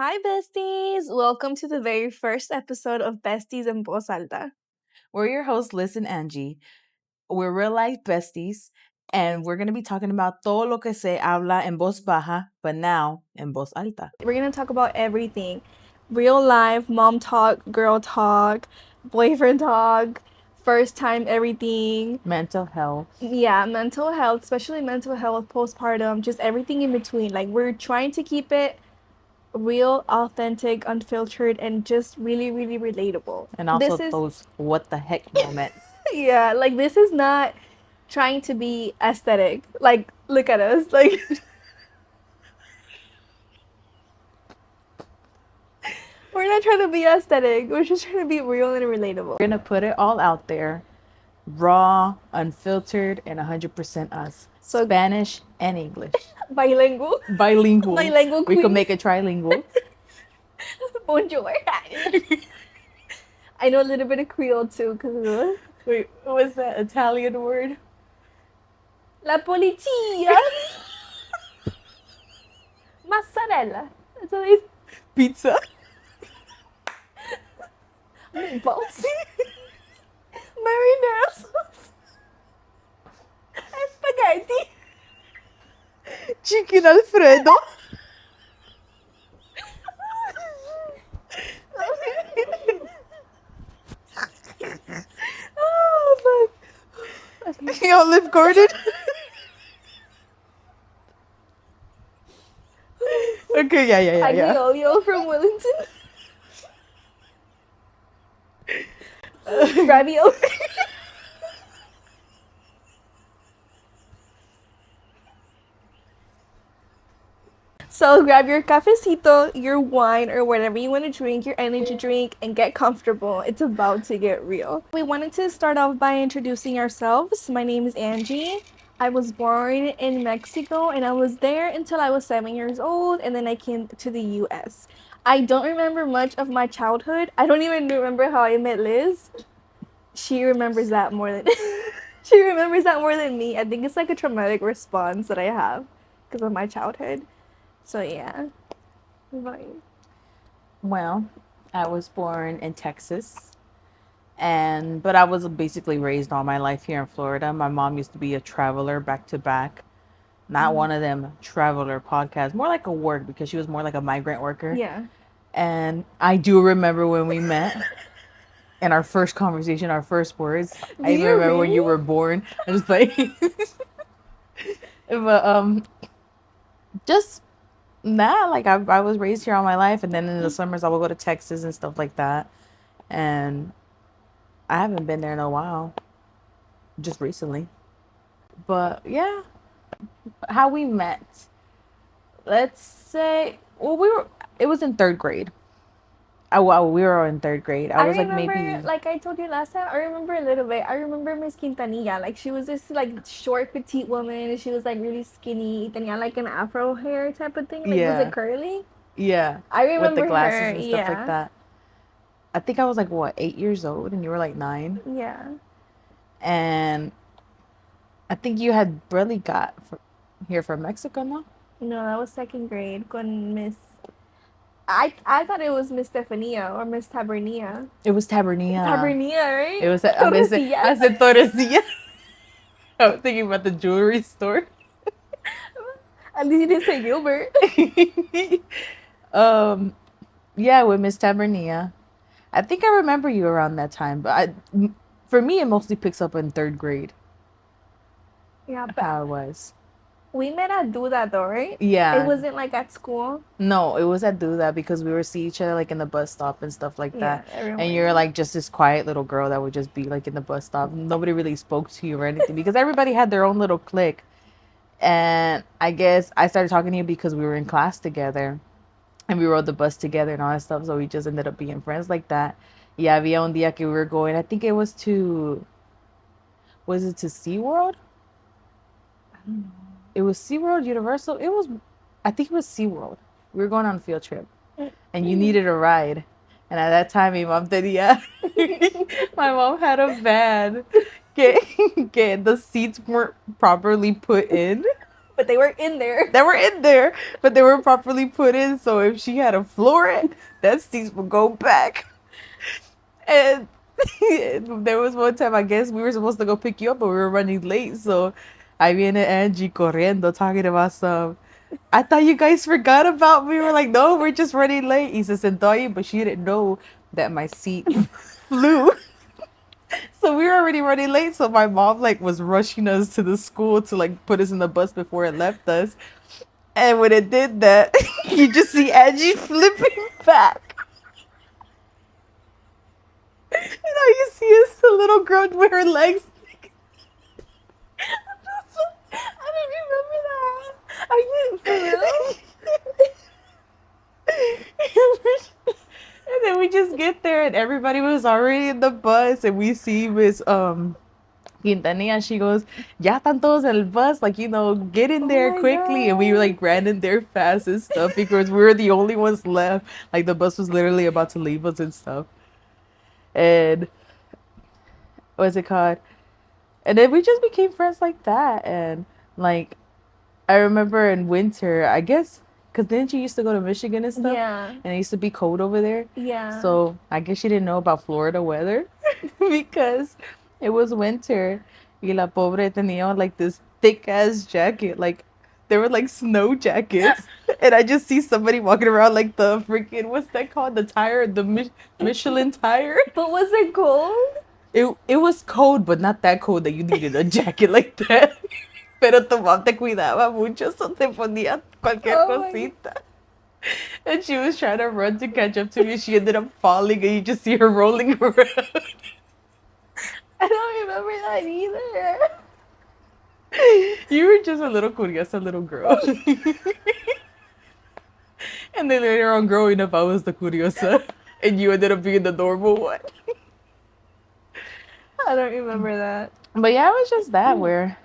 Hi, besties! Welcome to the very first episode of Besties en Voz Alta. We're your hosts, Liz and Angie. We're real life besties, and we're going to be talking about todo lo que se habla en voz baja, but now en voz alta. We're going to talk about everything real life, mom talk, girl talk, boyfriend talk, first time everything. Mental health. Yeah, mental health, especially mental health, postpartum, just everything in between. Like, we're trying to keep it real, authentic, unfiltered, and just really, really relatable. And also those what the heck moments. Yeah, like this is not trying to be aesthetic. Like, look at us. Like, we're not trying to be aesthetic. We're just trying to be real and relatable. We're going to put it all out there, raw, unfiltered, and 100% us. So Spanish and English. Bilingual. Bilingual. Bilingual We queens. could make it trilingual. Bonjour. I know a little bit of Creole too, because wait, what was that Italian word? La polizia. Mozzarella. That's what it is. Pizza. Meatballs. Marinara sauce. Spaghetti. Chicken Alfredo. Oh, fuck. Olive Garden. Okay, yeah. Aglio from Wellington. Ravioli. So grab your cafecito, your wine, or whatever you want to drink, your energy drink, and get comfortable. It's about to get real. We wanted to start off by introducing ourselves. My name is Angie. I was born in Mexico, and I was there until I was 7 years old, and then I came to the US. I don't remember much of my childhood. I don't even remember how I met Liz. She remembers that more than she remembers that more than me. I think it's like a traumatic response that I have because of my childhood. So yeah. Well, I was born in Texas, but I was basically raised all my life here in Florida. My mom used to be a traveler back to back. Not one of them traveler podcasts, more like a work because she was more like a migrant worker. Yeah. And I do remember when we met in our first conversation, our first words. I even remember when you were born. I was like, but just like I was raised here all my life, and then in the summers I would go to Texas and stuff like that. And I haven't been there in a while, just recently. But yeah, how we met. Let's say, it was in third grade. We were in third grade. I was remember, like maybe. Like I told you last time, I remember a little bit. I remember Miss Quintanilla. Like she was this like short, petite woman. And she was like really skinny. Tenía like an afro hair type of thing. Like was it curly? Yeah. I remember with the glasses her. And stuff like that. I think I was like 8 years old, and you were like 9. Yeah. And I think you had barely got here from Mexico, no? No, that was second grade. Con Miss. I thought it was Miss Stefania or Miss Tabernia. It was Tabernia. Tabernia, right? It was. I said Torrecilla. I was thinking about the jewelry store. At least you didn't say Gilbert. Yeah, with Miss Tabernia. I think I remember you around that time, but for me, it mostly picks up in third grade. Yeah, but how it was. We met at Duda though, right? Yeah. It wasn't like at school. No, it was at Duda because we would see each other like in the bus stop and stuff like that. Yeah, and you're like just this quiet little girl that would just be like in the bus stop. Nobody really spoke to you or anything because everybody had their own little clique. And I guess I started talking to you because we were in class together. And we rode the bus together and all that stuff. So we just ended up being friends like that. Yeah, había un día que we were going. I think it was to... Was it to SeaWorld? I don't know. It was SeaWorld, Universal. I think it was SeaWorld. We were going on a field trip. And you needed a ride. And at that time, my mom had a van. Que the seats weren't properly put in. but they were in there. That were in there, but they were properly put in. So if she had a floor it, that seats would go back. And there was one time, I guess we were supposed to go pick you up, but we were running late. So I viene Angie corriendo talking about some. I thought you guys forgot about me. We're like, no, we're just running late. Y se sentó ahí, but she didn't know that my seat flew. So we were already running late. So my mom like was rushing us to the school to like put us in the bus before it left us. And when it did that, you just see Angie flipping back. And now you see us, a little girl with her legs. I don't remember that. Are you for real? And then we just get there, and everybody was already in the bus, and we see Miss Quintanilla. She goes, "Ya están todos en el bus, like get in Oh there my quickly." And we God. like ran in there fast and stuff because we were the only ones left. Like the bus was literally about to leave us and stuff. And what's it called? And then we just became friends like that. And like I remember in winter, I guess, because then she used to go to Michigan and stuff, Yeah. and it used to be cold over there. Yeah. So I guess she didn't know about Florida weather because it was winter. Y la pobre tenía like this thick ass jacket. Like there were like snow jackets. And I just see somebody walking around like the freaking, what's that called? The tire, the Michelin tire. But was it cold? It was cold, but not that cold that you needed a jacket like that. Pero tu mom te cuidaba mucho, so te ponía cualquier Oh my cosita. And she was trying to run to catch up to me. She ended up falling, and you just see her rolling around. I don't remember that either. You were just a little curiosa little girl. And then later on, growing up, I was the curiosa, and you ended up being the normal one. I don't remember that. But yeah, it was just that where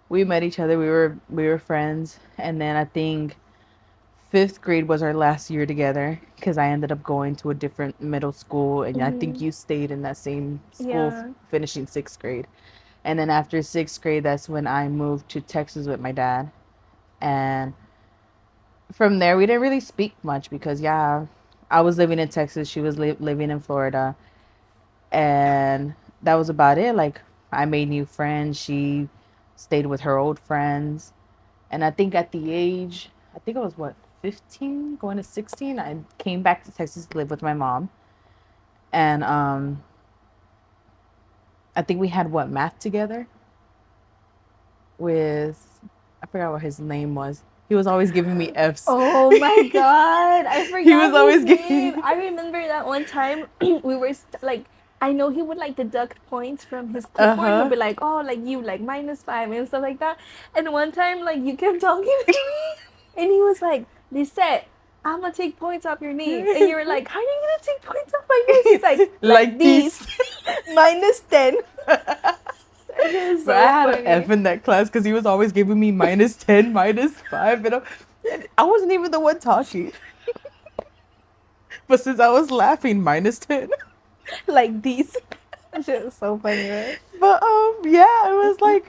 we met each other. We were friends, and then I think fifth grade was our last year together because I ended up going to a different middle school, and I think you stayed in that same school, Yeah. finishing sixth grade. And then after sixth grade, that's when I moved to Texas with my dad, and from there we didn't really speak much because I was living in Texas, she was living in Florida, and that was about it. Like I made new friends, she stayed with her old friends, and I think at the age, I think I was what, 15 going to 16, I came back to Texas to live with my mom. And I think we had what, math together with, I forgot what his name was. He was always giving me F's. Oh my God, I forgot He was always his giving name. I remember that one time we were like, I know he would like deduct points from his clipboard. He'd be like, oh, like you like -5 and stuff like that. And one time, like you kept talking to me, and he was like, Lisette, I'm gonna take points off your name. And you were like, how are you gonna take points off my name? He's like these. -10. It was so But I had funny. an F in that class because he was always giving me -10, -5, and I wasn't even the one talking. But since I was laughing, -10. Like these. That shit was so funny, right? But yeah, it was like,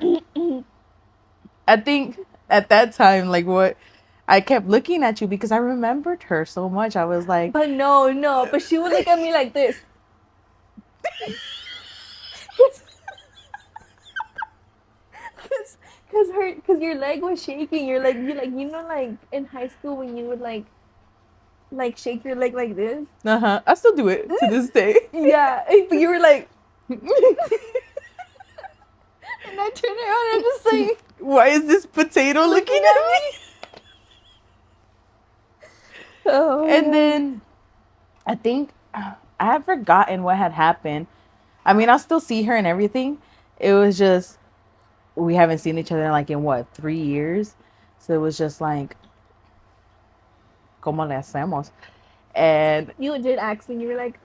I think at that time, like what, I kept looking at you because I remembered her so much. I was like, But no, but she would look at me like this. Cause your leg was shaking. Like in high school when you would like shake your leg like this. I still do it to this day. Yeah, but you were like, and I turned around and just like, Why is this potato looking at me? oh. And then I think I had forgotten what had happened. I mean, I'll still see her and everything. It was just, we haven't seen each other like in what, 3 years? So it was just like, ¿cómo le hacemos? And You did ask me. You were like,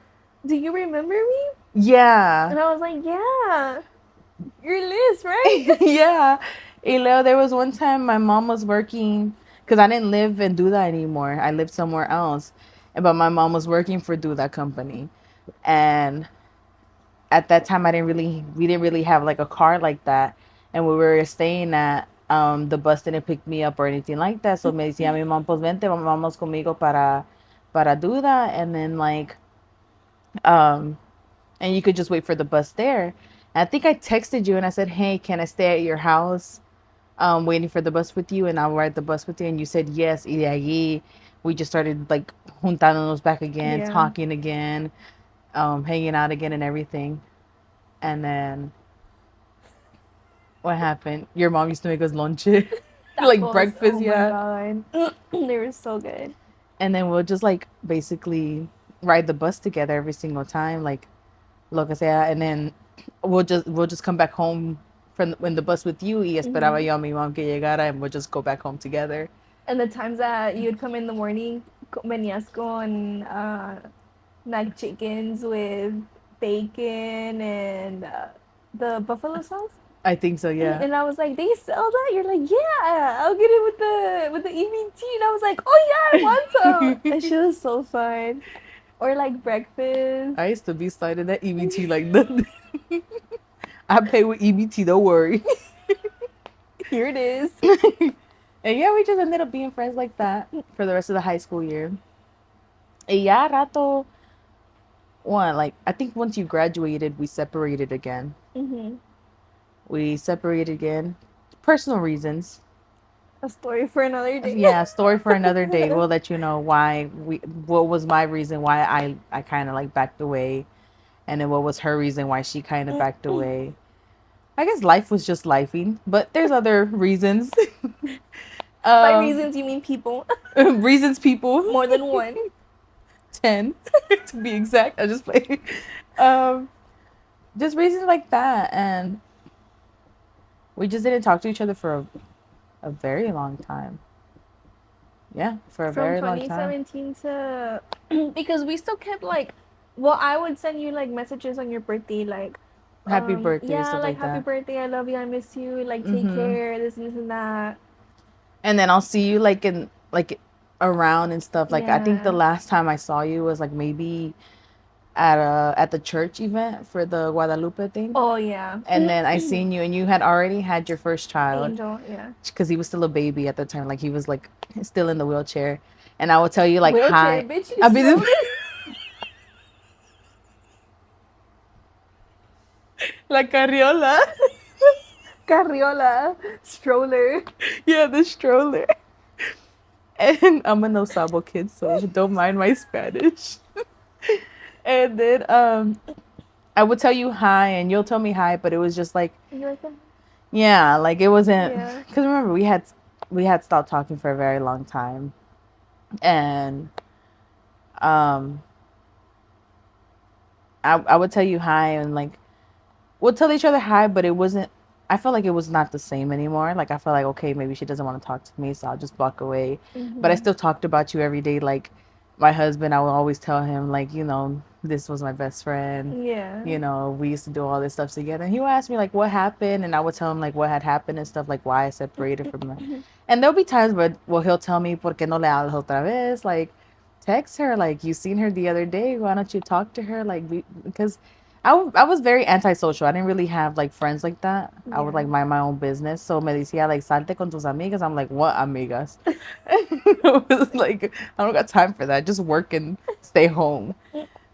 "Do you remember me?" yeah. And I was like, "Yeah, you're Liz, right?" Yeah. Y luego, there was one time my mom was working, because I didn't live in Duda anymore. I lived somewhere else. But my mom was working for Duda company. And at that time we didn't really have like a car like that. And we were staying at The bus didn't pick me up or anything like that. So me decía mi mom, pues vente, vamos conmigo para do that. And then like, um, and you could just wait for the bus there. And I think I texted you and I said, hey, can I stay at your house? Waiting for the bus with you and I'll ride the bus with you. And you said yes. Y de allí, we just started like juntándonos back again, Yeah. talking again, hanging out again and everything. And then what happened? Your mom used to make us lonche, like Tacos. breakfast, Oh my yeah. god. They were so good. And then we'll just like basically ride the bus together every single time, like lo que sea. And then we'll just come back home from in the bus with you. Y esperaba yo a mi mom que llegara, and we'll just go back home together. And the times that you'd come in the morning, venías con like chickens with bacon and the buffalo sauce. I think so, yeah. And I was like, they sell that? You're like, yeah, I'll get it with the EBT. And I was like, oh yeah, I want some. That shit was so fun. Or like breakfast. I used to be sliding that EBT like that. I pay with EBT, don't worry. Here it is. And yeah, we just ended up being friends like that for the rest of the high school year. Y ya rato, one, like, I think once you graduated, we separated again. Mm-hmm. We separated again. Personal reasons. A story for another day. Yeah, story for another day. We'll let you know what was my reason why I kind of like backed away. And then what was her reason why she kind of backed away. I guess life was just lifing, but there's other reasons. By reasons, you mean people. Reasons, people. More than one. 10 to be exact. I just play. Just reasons like that, and we just didn't talk to each other for a very long time. Yeah, for a very long time. From 2017 to because we still kept like, well, I would send you like messages on your birthday, like Happy birthday, yeah, stuff like like happy that. birthday, I love you, I miss you, like take care, this and this and that. And then I'll see you like in like around and stuff. Like I think the Yeah. last time I saw you was like maybe at the church event for the Guadalupe thing. Oh yeah. And then I seen you, and you had already had your first child. Angel, yeah. Because he was still a baby at the time. Like he was like still in the wheelchair. And I would tell you like Wheelchair, hi. bitch, I'll be stroller. La carriola. Carriola, stroller. Yeah, the stroller. And I'm a no sabo kid, so don't mind my Spanish. And then I would tell you hi, and you'll tell me hi, but it was just like, You like that? yeah, like it wasn't. Yeah. Because remember, we had stopped talking for a very long time, and um, I would tell you hi, and like we'll tell each other hi, but it wasn't. I felt like it was not the same anymore. Like I felt like okay, maybe she doesn't want to talk to me, so I'll just walk away. But I still talked about you every day. Like my husband, I would always tell him like, this was my best friend. Yeah. We used to do all this stuff together. And he would ask me like what happened, and I would tell him like what had happened and stuff, like why I separated from him. And there'll be times where he'll tell me, ¿por qué no le hablas otra vez? Like text her, like you seen her the other day. Why don't you talk to her? Like because I was very antisocial. I didn't really have like friends like that. I would like mind my own business. So me decía like salte con tus amigas. I'm like, what amigas? I was like, I don't got time for that. Just work and stay home.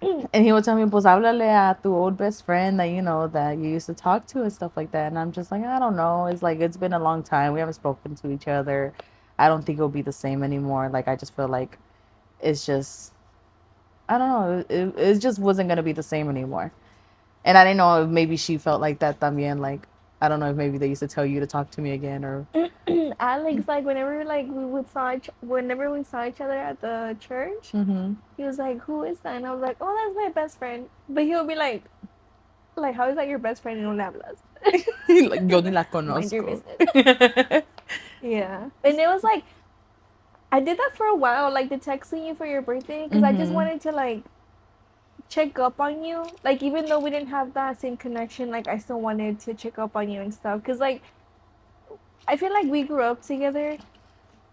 And he would tell me, pues háblale a tu old best friend that that you used to talk to and stuff like that. And I'm just like, I don't know. It's like it's been a long time. We haven't spoken to each other. I don't think it'll be the same anymore. Like I just feel like it's just I don't know. It just wasn't gonna be the same anymore. And I didn't know if maybe she felt like that también. Like I don't know if maybe they used to tell you to talk to me again or. Alex, like whenever we saw each other at the church, he was like, "Who is that?" And I was like, "Oh, that's my best friend." But he'll be like, "How is that your best friend and no le hablas?" Like yo ni la Mind your conozco. business. Yeah, and it was like, I did that for a while, like the texting you for your birthday, because I just wanted to like check up on you. Like even though we didn't have that same connection, like I still wanted to check up on you and stuff. Because like I feel like we grew up together.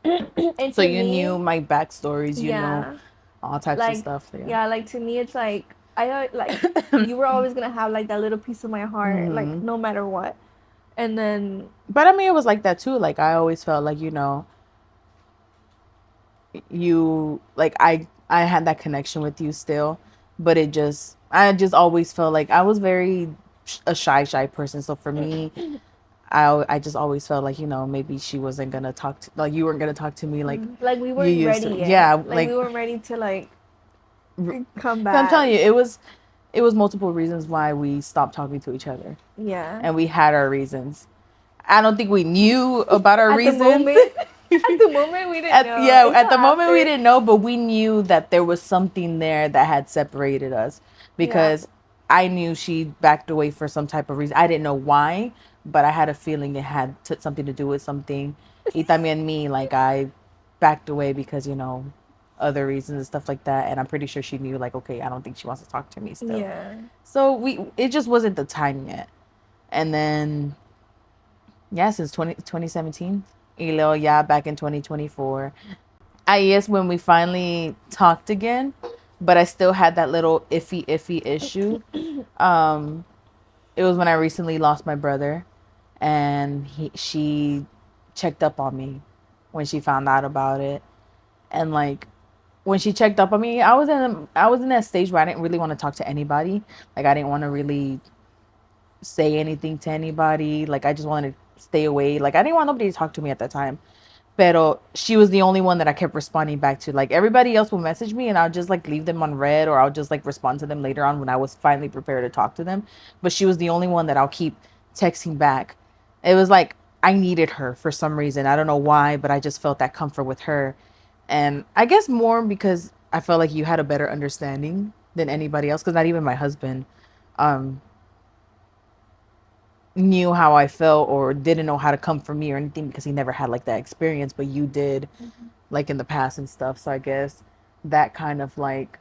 And So to you me, knew my backstories, yeah, all types of like stuff. Yeah. yeah, like to me, it's like I like you were always gonna have like that little piece of my heart, like no matter what. And then But I mean, it was like that too. Like I always felt like, you like I had that connection with you still, but I just always felt like I was very a shy person. So for me, I just always felt like, maybe she wasn't gonna talk to, like, you weren't gonna talk to me like like we you weren't used ready to. yet. Yeah, Like like we weren't ready to like come I'm back. telling you, it was multiple reasons why we stopped talking to each other, Yeah. and we had our reasons. I don't think we knew about our At the reasons. moment, at the moment we didn't know At until the moment we after. didn't know, but we knew that there was something there that had separated us, Yeah. because I knew she backed away for some type of reason. I didn't know why, but I had a feeling it had something to do with something. Y también me, like, I backed away because, other reasons and stuff like that. And I'm pretty sure she knew, like, okay, I don't think she wants to talk to me still. Yeah. So it just wasn't the time yet. And then, yeah, since 2017. Y luego, yeah, back in 2024. I guess when we finally talked again, but I still had that little iffy issue. Um, it was when I recently lost my brother, and she checked up on me when she found out about it. And like, when she checked up on me, I was in that stage where I didn't really want to talk to anybody. Like, I didn't want to really say anything to anybody. Like, I just wanted to stay away. Like, I didn't want nobody to talk to me at that time. Pero she was the only one that I kept responding back to. Like, everybody else will message me and I'll just like leave them on read, or I'll just like respond to them later on when I was finally prepared to talk to them. But she was the only one that I'll keep texting back. It was like I needed her for some reason. I don't know why, but I just felt that comfort with her. And I guess more because I felt like you had a better understanding than anybody else, because not even my husband um knew how I felt or didn't know how to come for me or anything, because he never had like that experience, but you did, like, in the past and stuff. So I guess that kind of like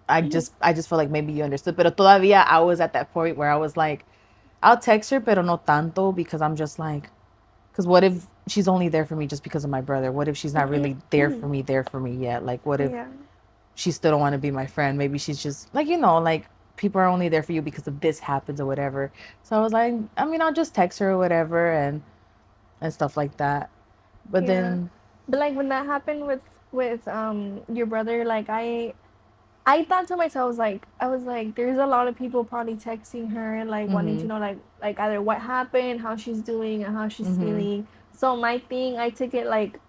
I just felt like maybe you understood. But todavía I was at that point where I was like, I'll text her, pero no tanto, because I'm just like, because what if she's only there for me just because of my brother? What if she's not really there for me yet? Like, what if Yeah. she still don't want to be my friend? Maybe she's just like, like, people are only there for you because of this happens or whatever. So I was like, I mean, I'll just text her or whatever, and stuff like that. But Yeah. then, But like when that happened with your brother, like I thought to myself, I was like, there's a lot of people probably texting her, like wanting to mhm, know, like either what happened, how she's doing, and how she's mhm, feeling. So my thing, I took it like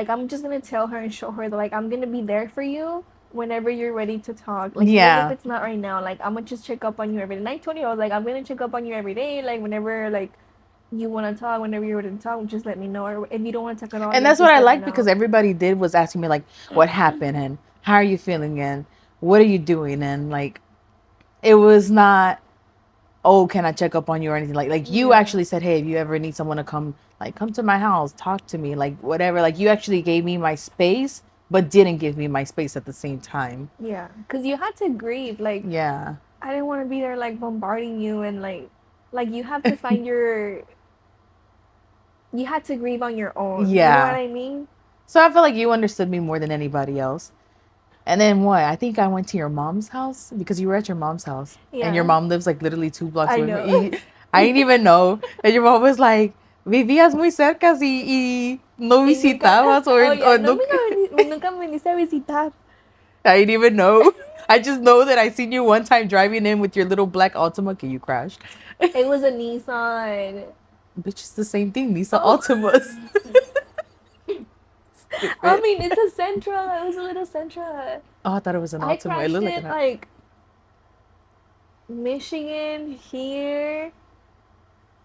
I'm just gonna tell her and show her that like I'm gonna be there for you whenever you're ready to talk. Like even if yeah. it's not right now, like I'm gonna just check up on you every day. And I told you I was like I'm gonna check up on you every day, like whenever like you want to talk, whenever you're ready to talk, just let me know. Or if you don't want to talk at all, And like that's what just I let me liked, because know. everybody did was asking me like, what happened and how are you feeling and what are you doing, and like, it was not, oh, can I check up on you or anything, like you Yeah. actually said, hey, if you ever need someone to come, like, come to my house, talk to me, like, whatever. Like, you actually gave me my space, but didn't give me my space at the same time. Yeah, because you had to grieve. Like, Yeah. I didn't want to be there, like, bombarding you and, like, you have to find you had to grieve on your own. You know what Yeah. I mean? So I feel like you understood me more than anybody else. And then what? I think I went to your mom's house, because you were at your mom's house, and your Yeah, mom lives like literally 2 blocks I away from know. me. I didn't even know. And your mom was like, vivías muy cerca y no Y nunca, visitabas, oh, yeah, or no, no. nunca me viniste a visitar. I didn't even know. I just know that I seen you one time driving in with your little black Altima. Can you crashed? It was a Nissan. Bitch, it's the same thing. These are Oh, Altimas. I Stupid. mean, it's a Sentra. It was a little Sentra. Oh, I thought it was an I Altima. It crashed looked like it, an. like, Michigan, here,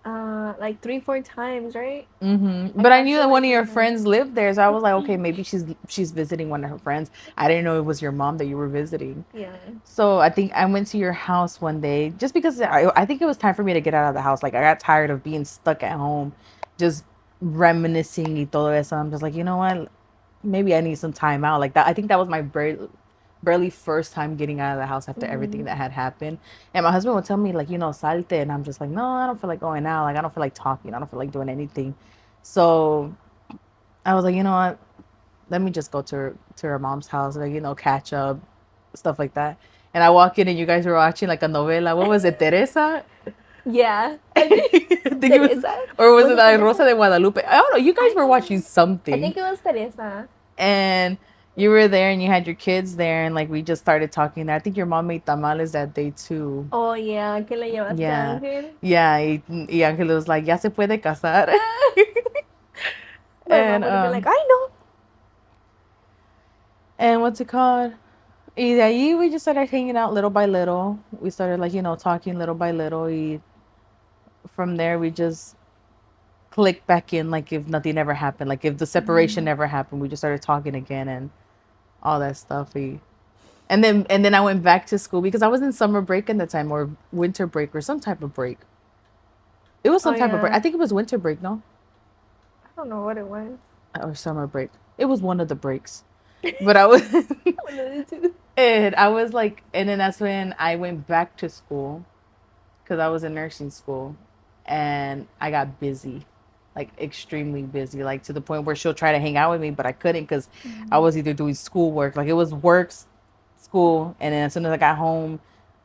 like 3, 4 times, right? I But I crashed knew it that one like of three your times. friends lived there, so I was like, okay, maybe she's visiting one of her friends. I didn't know it was your mom that you were visiting. Yeah. So I think I went to your house one day just because I think it was time for me to get out of the house. Like, I got tired of being stuck at home, just reminiscing y todo eso. I'm just like, you know what? Maybe I need some time out. Like that. I think that was my barely first time getting out of the house after everything Mm-hmm. that had happened. And my husband would tell me like, salte, and I'm just like, no, I don't feel like going out. Like, I don't feel like talking. I don't feel like doing anything. So I was like, you know what? Let me just go to her mom's house, like, catch up, stuff like that. And I walk in and you guys were watching like a novela. What was it, Teresa? Yeah. I think it was, Teresa. or was it La Teresa? Rosa de Guadalupe? I don't know. You guys I were watching I something, think it was Teresa. and you were there, and you had your kids there, and like we just started talking there. I think your mom made tamales that day too. Oh, yeah, que le llevaste a Yeah, Ángel. yeah. Y Ángel was like, "Ya se puede casar," My mom and would have been like, I know. what's it called? Y de ahí we just started hanging out little by little. We started like talking little by little. Y from there we just clicked back in like if nothing ever happened. Like if the separation never happened, we just started talking again and all that stuff. And then I went back to school because I was in summer break at the time or winter break or some type of break. It was Oh, some type of break. I yeah. think it was winter break, no? I don't know what it was. Or summer break. It was one of the breaks. But I was One of the two. and I was like and then that's when I went back to school because I was in nursing school and I got busy. Like extremely busy, like to the point where she'll try to hang out with me, but I couldn't because I was either doing schoolwork, like it was works, school, and then as soon as I got home,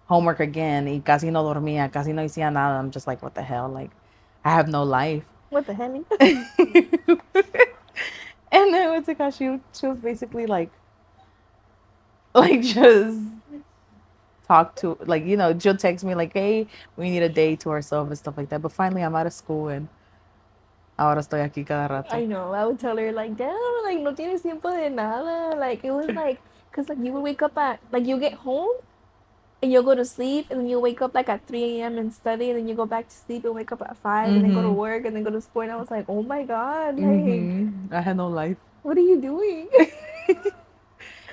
homework again. Y casi no dormía, casi no hacía nada. I'm just like, what the hell? Like, I have no life. What the hell? And then what's it called? She was basically like just talk to like she'll text me like, hey, we need a day to ourselves and stuff like that. But finally, I'm out of school and ahora estoy aquí cada rato. I know. I would tell her like, damn, like no tienes tiempo de nada. Like it was like, cause like you would wake up at like you get home and you'll go to sleep and then you wake up like at 3 a.m. and study and then you go back to sleep and wake up at 5 and then go to work and then go to school and I was like, oh my god, like I had no life. what are you doing?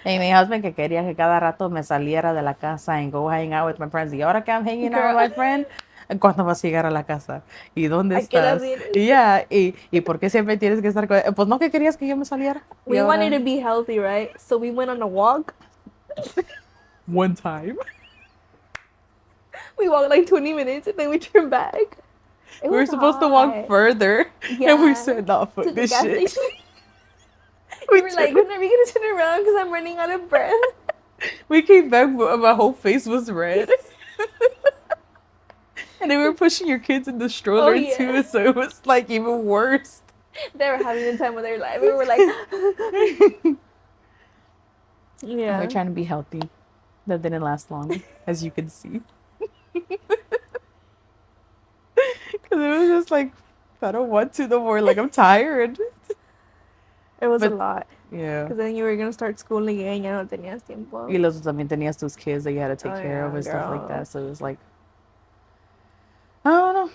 Y mi husband que quería que cada rato me saliera de la casa and go hang out with my friends. Y ahora que I'm hanging out with my friend, ¿cuándo vas a llegar a la casa? ¿Y dónde ¿A qué edad estás? vienes? Yeah, y por qué siempre tienes que estar con... Pues no que querías que yo me saliera. Y We ahora... wanted to be healthy, right? So we went on a walk. One time. We walked like 20 minutes and then we turned back. We were supposed to walk further. Yeah. And we said, no, fuck to the this gas shit. station. We were like, when are we gonna turn around? Because I'm running out of breath. We came back, my whole face was red. And they were pushing your kids in the stroller too, so it was like even worse. They were having the time of their life. We were like, yeah. We're trying to be healthy. That didn't last long, as you can see. Because it was just like, I don't want to no more. Like, I'm tired. It was a lot. Yeah. Because then you were going to start school again. Ya no tenías tiempo. Y luego también tenías tus kids that you had to take care of and stuff like that. So it was like, I don't know.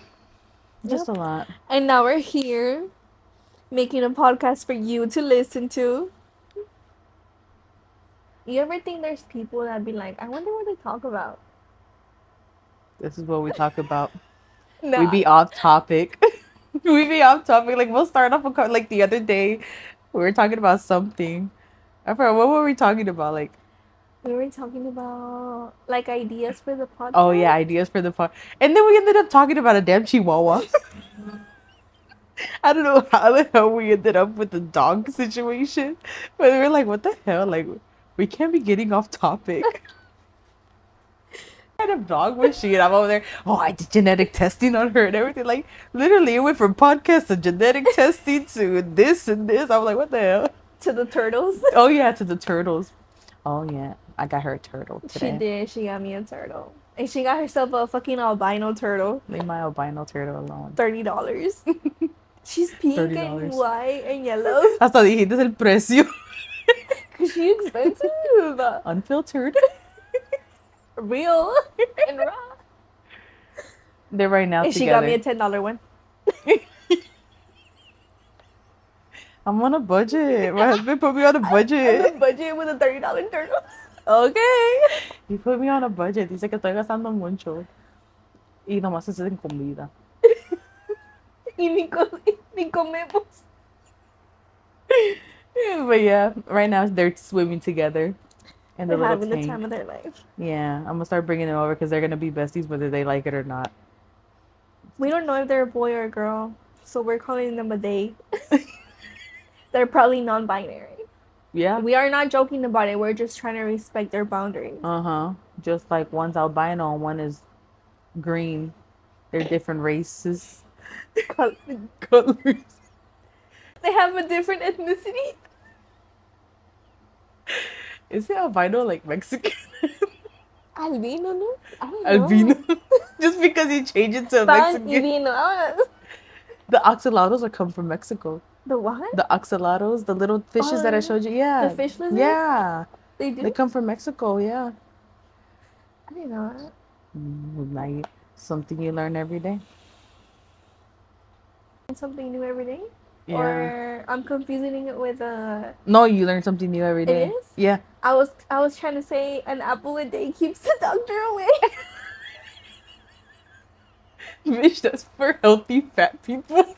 Just a lot. And now we're here making a podcast for you to listen to. You ever think there's people that be like, I wonder what they talk about? This is what we talk about. Nah. We be off topic. We be off topic. Like, we'll start off like the other day, we were talking about something. I forgot, what were we talking about? Like, we were talking about like ideas for the podcast. Oh yeah, ideas for the podcast. And then we ended up talking about a damn chihuahua. I don't know how the hell we ended up with the dog situation, but we were like, what the hell? Like, we can't be getting off topic. Kind of dog was she? And I'm over there, oh, I did genetic testing on her and everything. Like, literally, it went from podcast to genetic testing to this and this. I was like, what the hell? To the turtles. Oh yeah, to the turtles. Oh yeah, I got her a turtle today. She did. She got me a turtle. And she got herself a fucking albino turtle. Leave my albino turtle alone. $30. She's pink $30. and white and yellow. Hasta dijiste el precio. Cause she expensive. Unfiltered. Real and raw. They're right now and together. She got me a $10 one. I'm on a budget. My husband put me on a budget. I'm on a budget with a $30 turtle. Okay. He put me on a budget. Dice que estoy gastando mucho. Y nomás es en comida. Y ni comemos. But yeah, right now they're swimming together. And they're having the time of their life. Yeah, I'm gonna start bringing them over because they're gonna be besties whether they like it or not. We don't know if they're a boy or a girl, so we're calling them a they. They're probably non-binary. Yeah. We are not joking about it. We're just trying to respect their boundaries. Just like one's albino and one is green. They're different races, Col- colors. They have a different ethnicity. Is it albino like Mexican? Albino, no? I don't Albino? know. Just because you change it to a Pan y Mexican. vino. The oxalatos are come from Mexico. The what? The oxalatos, the little fishes that I showed you. Yeah. The fish lizards? Yeah. They do? They come from Mexico, yeah. I didn't know that. Like something you learn every day. Something new every day? Yeah. Or I'm confusing it with No, you learn something new every day. It is? Yeah. I was trying to say an apple a day keeps the doctor away. Bitch, that's for healthy fat people.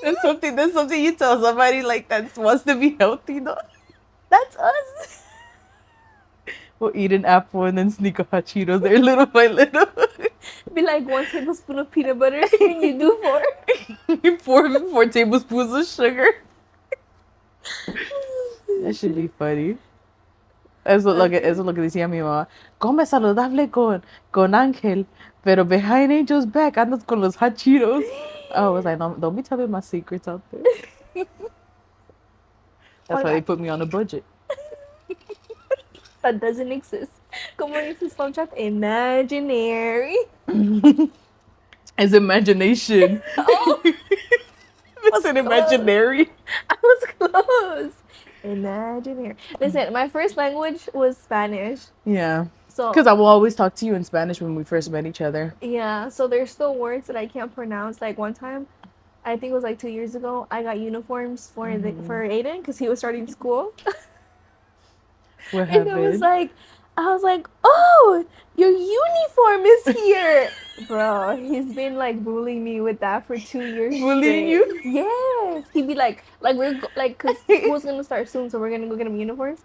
That's something you tell somebody like that wants to be healthy though. That's us. We'll eat an apple and then sneak a hot Cheetos there little by little. Be like 1 tablespoon of peanut butter and you do 4. four tablespoons of sugar. That should be funny. Eso es lo que decía mi mamá. Come saludable con Ángel, pero behind Angel's back andas con los hot Cheetos. I was like, no, don't be telling my secrets out there. That's why they put me on a budget. That doesn't exist. Como dice SpongeBob, imaginary. It's imagination. Oh, It's an imaginary. I was close. Imaginary. Listen, my first language was Spanish. Yeah. So Because I will always talk to you in Spanish when we first met each other. yeah, so there's still words that I can't pronounce. Like one time, I think it was like 2 years ago, I got uniforms for for Aiden because he was starting school. What And happened? I was like, oh, your uniform is here. Bro, he's been like bullying me with that for 2 years. Bullying straight. you? Yes. He'd be like cause school's gonna start soon, so we're gonna go get him uniforms.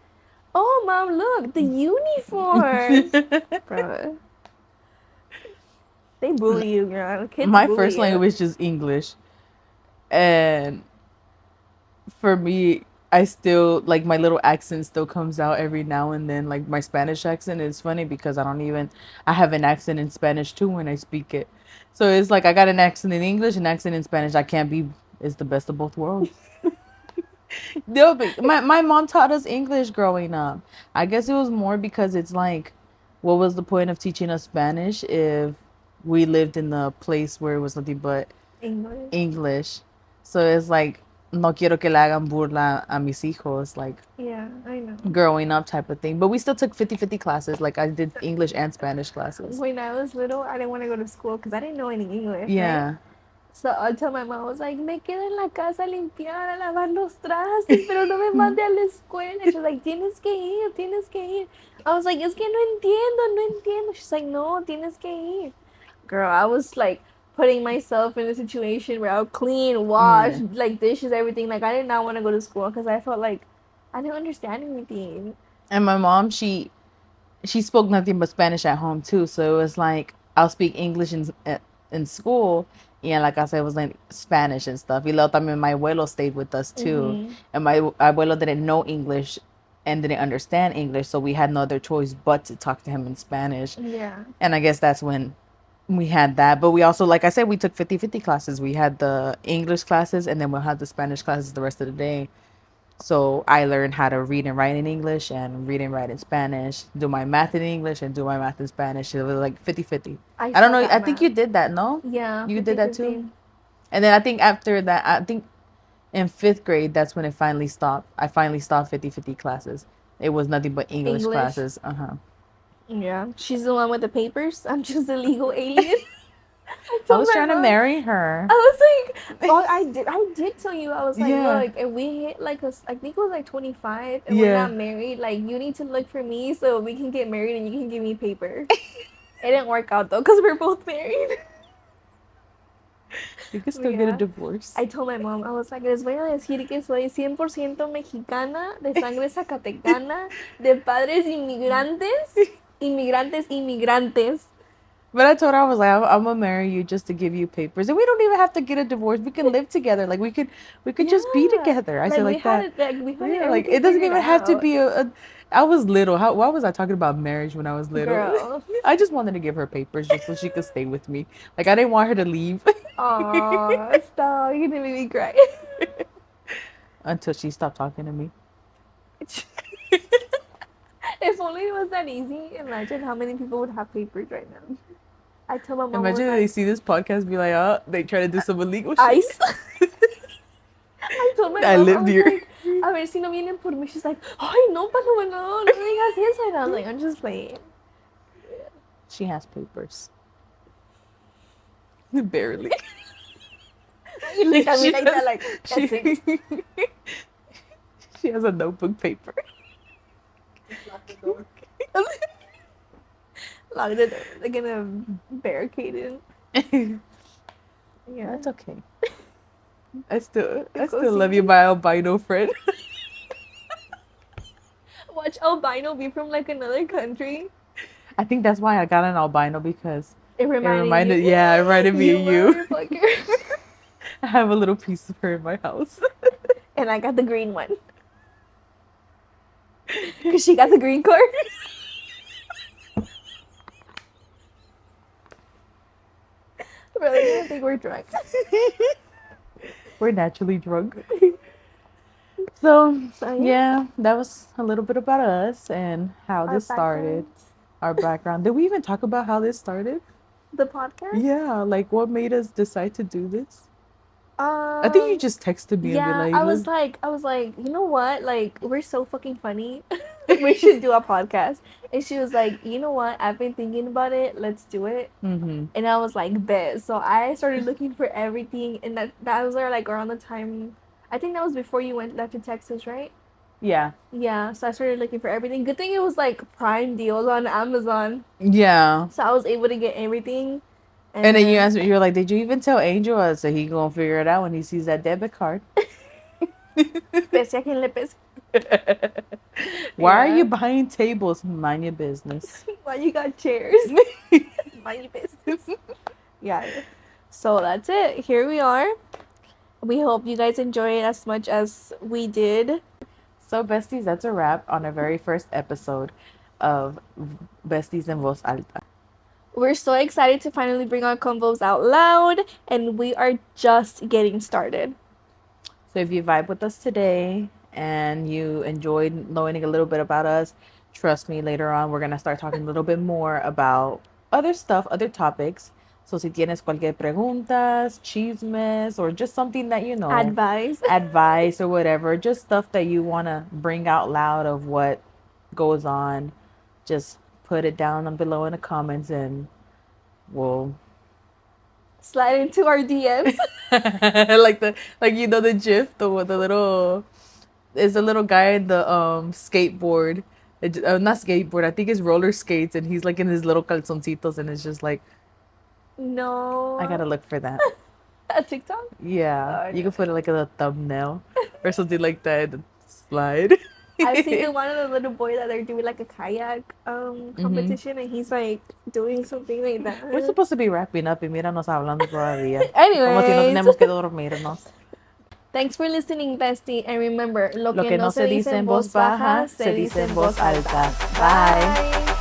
Oh, mom, look, the uniform. Bro. They bully you, girl. Kids My bully first you. language is English. And for me, I still like my little accent still comes out every now and then. Like my Spanish accent is funny because I have an accent in Spanish too when I speak it. So it's like I got an accent in English, an accent in Spanish. I can't be, it's the best of both worlds. No, but my mom taught us English growing up. I guess it was more because it's like, what was the point of teaching us Spanish if we lived in a place where it was nothing but English. English? So it's like, no quiero que le hagan burla a mis hijos, like Yeah, I know. growing up type of thing. But we still took 50-50 classes. Like I did English and Spanish classes. When I was little, I didn't want to go to school because I didn't know any English. Right? Yeah. So I'll tell my mom, I was like, me quedo en la casa a limpiar, a lavar los trastes, pero no me mande a la escuela. She's like, tienes que ir, tienes que ir. I was like, es que no entiendo. She's like, no, tienes que ir. Girl, I was like putting myself in a situation where I'll clean, wash, like dishes, everything. Like I did not want to go to school because I felt like I didn't understand anything. And my mom, she spoke nothing but Spanish at home too. So it was like I'll speak English in school. Yeah, like I said, it was like Spanish and stuff. Y luego también my abuelo stayed with us too. And my abuelo didn't know English and didn't understand English. So we had no other choice but to talk to him in Spanish. Yeah. And I guess that's when we had that. But we also, like I said, we took 50-50 classes. We had the English classes and then we'll have the Spanish classes the rest of the day. So I learned how to read and write in English and read and write in Spanish, do my math in English and do my math in Spanish. It was like 50-50. I don't know. I think you did that, no? Yeah. You did that too? 50-50. And then I think after that, I think in 5th grade, that's when it finally stopped. I finally stopped 50-50 classes. It was nothing but English classes. Uh-huh. Yeah. She's the one with the papers. I'm just a legal alien. I was trying to marry her. I was like, oh, I did tell you. I was like, Yeah. look, if we hit like I think it was like 25 and we're not married, like you need to look for me so we can get married and you can give me paper. It didn't work out though because we're both married. You can still get a divorce. I told my mom, I was like, les voy a decir que soy 100% mexicana, de sangre zacatecana, de padres inmigrantes. But I told her, I was like, I'm gonna marry you just to give you papers, and we don't even have to get a divorce. We can live together. Like we could just be Yeah. together. I said We like had that. it, like, we had Yeah, like everything it doesn't figured even have to out. be a. I was little. Why was I talking about marriage when I was little? Girl. I just wanted to give her papers just so she could stay with me. Like I didn't want her to leave Aw, stop. You're gonna make me cry. until she stopped talking to me. If only it was that easy, imagine how many people would have papers right now. I told my mom, I was Imagine if they like, see this podcast, be like, oh, they try to do some illegal shit. ice. I told my I mom, I lived was here. like, a ver si no vienen por mí. She's like, ay, no, Paloma, no digas eso. And I was like, I'm just playing. She has papers. Barely. You look at me She like that, has- like, that's it. She has a notebook paper. Lock the door. They're gonna barricade it. Yeah. That's okay. I still love you, my albino friend. Watch albino be from like another country. I think that's why I got an albino because It it reminded you. yeah, it reminded me of you. Motherfucker. I have a little piece of her in my house. And I got the green one. Because she got the green card. Really, I think we're drunk. We're naturally drunk. So So, yeah, that was a little bit about us and how Our this started. backgrounds. Our background. Did we even talk about how this started? The podcast? Yeah, like what made us decide to do this? I think you just texted me and Yeah, be like, I was like, you know what? Like, we're so fucking funny. We should do a podcast. And she was like, you know what? I've been thinking about it. Let's do it. mm-hmm. And I was like, bet. So I started looking for everything, and that was like around the time. I think that was before you left to Texas, right? Yeah. Yeah. So I started looking for everything. Good thing it was like Prime deals on Amazon, Yeah. so I was able to get everything. And then you asked me, you were like, did you even tell Angel? I said, he gonna figure it out when he sees that debit card. Pese a quien le pese. Why are Yeah. you buying tables? Mind your business. Why you got chairs? Mind your business. Yeah. So that's it. Here we are. We hope you guys enjoy it as much as we did. So, besties, that's a wrap on our very first episode of Besties en Voz Alta. We're so excited to finally bring our convos out loud, and we are just getting started. So, if you vibe with us today and you enjoyed knowing a little bit about us, trust me, later on we're going to start talking a little bit more about other stuff, other topics. So, si tienes cualquier preguntas, chismes, or just something that you know, advice or whatever, just stuff that you want to bring out loud of what goes on, just put it down below in the comments and we'll Slide into our DMs. like you know the gif, the little is a little guy in the skateboard. Not skateboard, I think it's roller skates, and he's like in his little calzoncitos, and it's just like, No. I gotta look for that. A TikTok? Yeah, Oh, you no. can put it like in a thumbnail or something like that. And slide. I've seen the one of the little boy that they're doing like a kayak competition, and he's like doing something like that. We're supposed to be wrapping up y míranos hablando todavía. Como si no Anyways, tenemos que dormirnos. thanks for listening, bestie. And remember, Lo que no se dice en voz baja, se dice en voz alta. Bye.